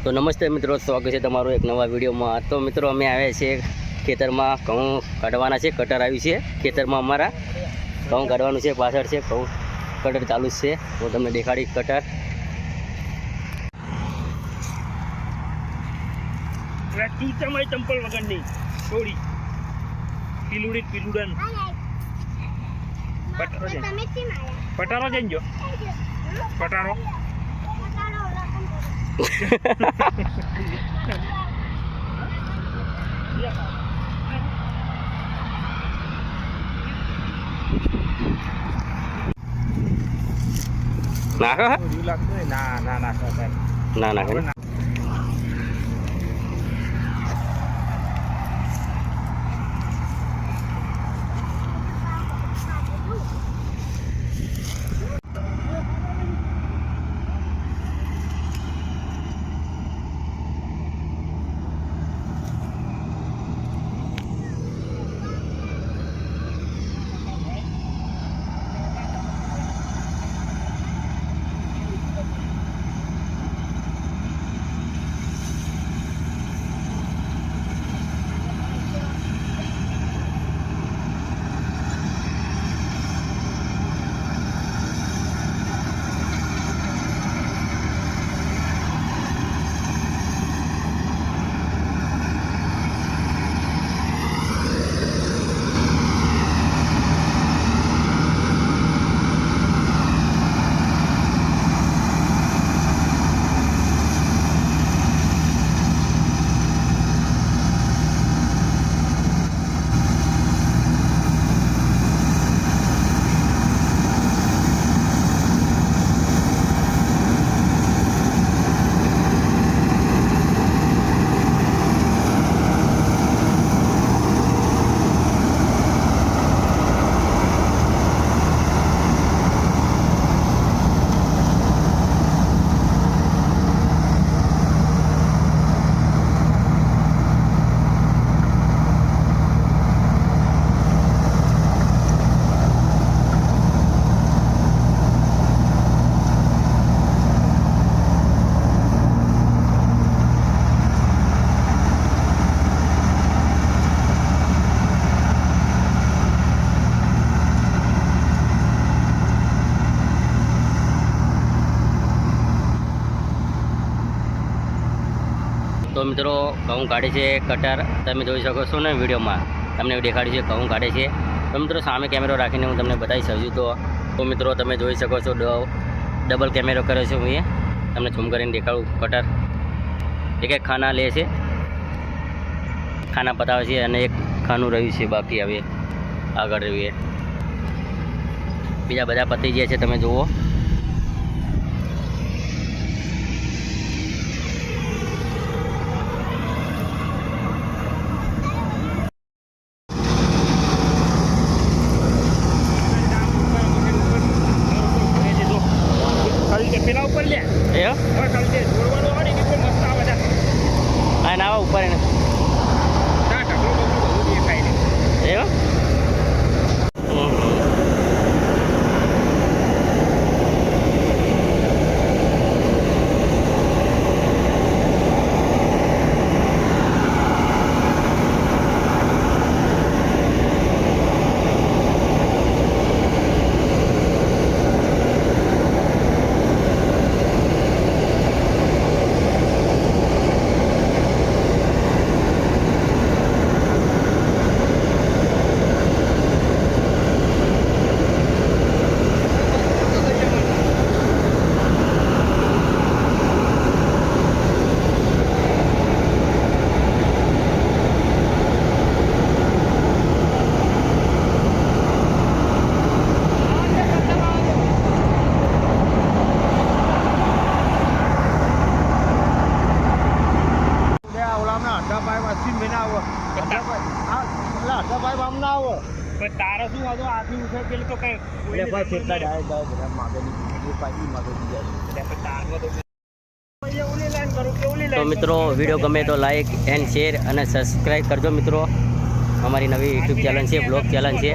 તો નમસ્તે મિત્રો, સ્વાગત છે તમારું એક નવા વિડીયોમાં। તો મિત્રો અમે આવ્યા છીએ ખેતરમાં, ઘઉં કાઢવાના છે। કટર આવ્યું છે ખેતરમાં, અમારા ઘઉં કાઢવાનું છે। પાછળ છે ઘઉં કટર ચાલુ છે, હું તમને દેખાડી કટર। ચંપલ વગરની થોડી પીલુડન પટારો જઈજો પટારો નાખો ના નાખે तो मित्रों घऊँ काढ़े छे कटर तमे जोई शको छो ने विडियोमां तमने देखाड्युं छे घऊँ काढ़े छे। तो मित्रों सामे केमेरो राखीने हूँ तमने बतावी छुं। तो मित्रों तमे जोई शको छो डबल केमेरो कर्यो छे। हूँ तमने झूम करीने देखाडुं। कटर एक एक खाना ले छे, खाना पतावे छे अने एक खानु रह्युं छे बाकी हवे आगळ रह्युं छे। बीजा बधा पती गया छे, तमे जुओ। પેલા ઉપર લે એ હવે કાલે જોડવાનો આવે ને મસ્ત આવે છે આ ના ઉપર એને ના ઢગલો બધું દેખાય ને એ તારા શું વાંધો આદમી ઉઠે પેલું તો કઈ तो मित्रों वीडियो गमे तो लाइक एंड शेर और सब्सक्राइब करजो मित्रों। हमारी नवी यूट्यूब चैनल है, ब्लॉग चैनल है।